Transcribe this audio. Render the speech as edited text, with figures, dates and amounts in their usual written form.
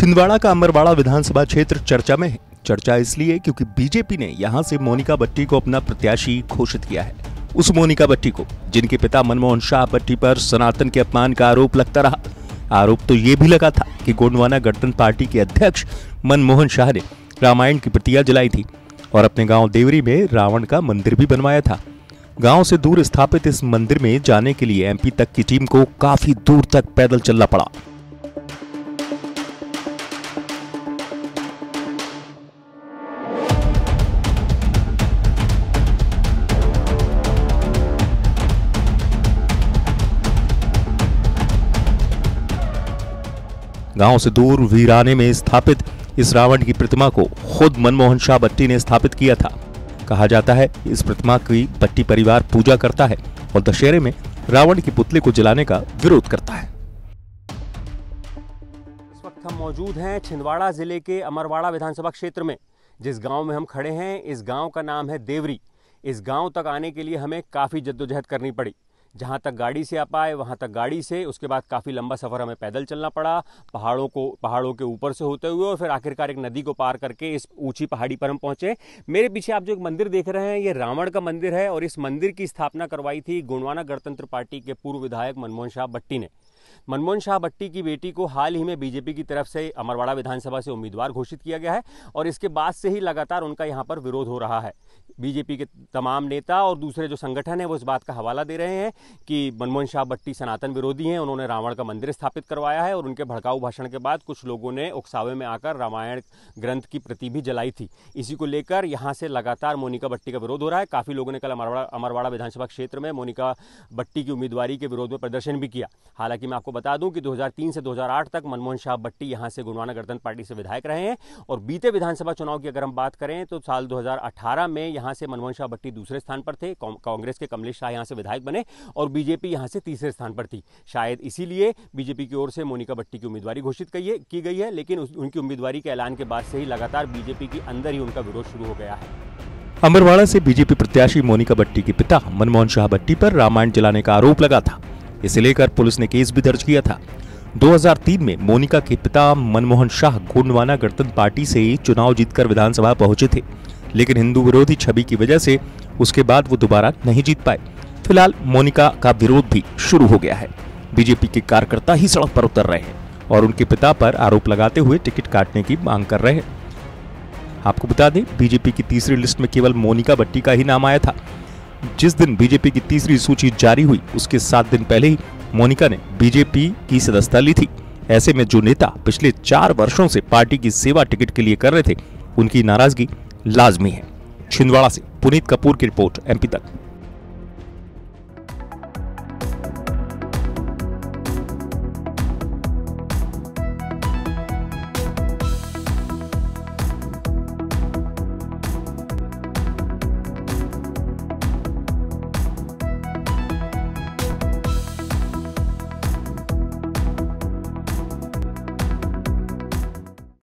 छिंदवाड़ा का अमरवाड़ा विधानसभा क्षेत्र चर्चा में है। चर्चा इसलिए क्योंकि बीजेपी ने यहां से मोनिका बट्टी को अपना प्रत्याशी घोषित किया है। उस मोनिका बट्टी को जिनके पिता मनमोहन शाह बट्टी पर सनातन के अपमान का आरोप लगता रहा। आरोप तो ये भी लगा था कि गोंडवाना गणतंत्र पार्टी के अध्यक्ष मनमोहन शाह ने रामायण की प्रतियां जलाई थी और अपने गांव देवरी में रावण का मंदिर भी बनवाया था। गांव से दूर स्थापित इस मंदिर में जाने के लिए एमपी तक की टीम को काफी दूर तक पैदल चलना पड़ा। गांव से दूर वीराने में स्थापित इस रावण की प्रतिमा को खुद मनमोहन शाह बट्टी ने स्थापित किया था। कहा जाता है इस प्रतिमा की बट्टी परिवार पूजा करता है और दशहरे में रावण के पुतले को जलाने का विरोध करता है। इस वक्त हम मौजूद हैं छिंदवाड़ा जिले के अमरवाड़ा विधानसभा क्षेत्र में। जिस गांव में हम खड़े हैं इस गांव का नाम है देवरी। इस गांव तक आने के लिए हमें काफ़ी जद्दोजहद करनी पड़ी। जहाँ तक गाड़ी से आ पाए वहाँ तक गाड़ी से, उसके बाद काफ़ी लंबा सफ़र हमें पैदल चलना पड़ा, पहाड़ों के ऊपर से होते हुए, और फिर आखिरकार एक नदी को पार करके इस ऊंची पहाड़ी पर हम पहुँचे। मेरे पीछे आप जो एक मंदिर देख रहे हैं ये रावण का मंदिर है और इस मंदिर की स्थापना करवाई थी गोंडवाना गणतंत्र पार्टी के पूर्व विधायक मनमोहन शाह बट्टी ने। मनमोहन शाह बट्टी की बेटी को हाल ही में बीजेपी की तरफ से अमरवाड़ा विधानसभा से उम्मीदवार घोषित किया गया है और इसके बाद से ही लगातार उनका यहाँ पर विरोध हो रहा है। बीजेपी के तमाम नेता और दूसरे जो संगठन है वो इस बात का हवाला दे रहे हैं कि मनमोहन शाह बट्टी सनातन विरोधी हैं। उन्होंने रावण का मंदिर स्थापित करवाया है और उनके भड़काऊ भाषण के बाद कुछ लोगों ने उकसावे में आकर रामायण ग्रंथ की प्रति भी जलाई थी। इसी को लेकर यहाँ से लगातार मोनिका बट्टी का विरोध हो रहा है। काफ़ी लोगों ने कल अमरवाड़ा विधानसभा क्षेत्र में मोनिका बट्टी की उम्मीदवारी के विरोध में प्रदर्शन भी किया। हालांकि मैं आपको बता दूं कि 2003 से 2008 तक मनमोहन शाह बट्टी यहां से गोंडवाना गणतंत्र पार्टी से विधायक रहे हैं और बीते विधानसभा चुनाव की अगर हम बात करें तो साल 2018 में यहां से मनमोहन शाह बट्टी दूसरे स्थान पर थे। कांग्रेस के कमलेश शाह यहां से विधायक बने और बीजेपी यहां से तीसरे स्थान पर थी। शायद इसीलिए बीजेपी की ओर से मोनिका बट्टी की उम्मीदवारी घोषित की गई है, लेकिन उनकी उम्मीदवारी के ऐलान के बाद से ही लगातार बीजेपी के अंदर ही उनका विरोध शुरू हो गया है। अमरवाड़ा से बीजेपी प्रत्याशी मोनिका बट्टी के पिता मनमोहन शाह बट्टी पर रामायण जलाने का आरोप लगा था। इसे लेकर पुलिस ने केस भी दर्ज किया था। 2003 में मोनिका के पिता मनमोहन शाह गोंडवाना गणतंत्र पार्टी से चुनाव जीतकर विधानसभा पहुंचे थे, लेकिन हिंदू विरोधी छवि की वजह से उसके बाद वो दोबारा नहीं जीत पाए। फिलहाल मोनिका का विरोध भी शुरू हो गया है। बीजेपी के कार्यकर्ता ही सड़क पर उतर रहे हैं और उनके पिता पर आरोप लगाते हुए टिकट काटने की मांग कर रहे हैं। आपको बता दें बीजेपी की तीसरी लिस्ट में केवल मोनिका बट्टी का ही नाम आया था। जिस दिन बीजेपी की तीसरी सूची जारी हुई उसके 7 दिन पहले ही मोनिका ने बीजेपी की सदस्यता ली थी। ऐसे में जो नेता पिछले 4 वर्षों से पार्टी की सेवा टिकट के लिए कर रहे थे उनकी नाराजगी लाजमी है। छिंदवाड़ा से पुनीत कपूर की रिपोर्ट, एमपी तक।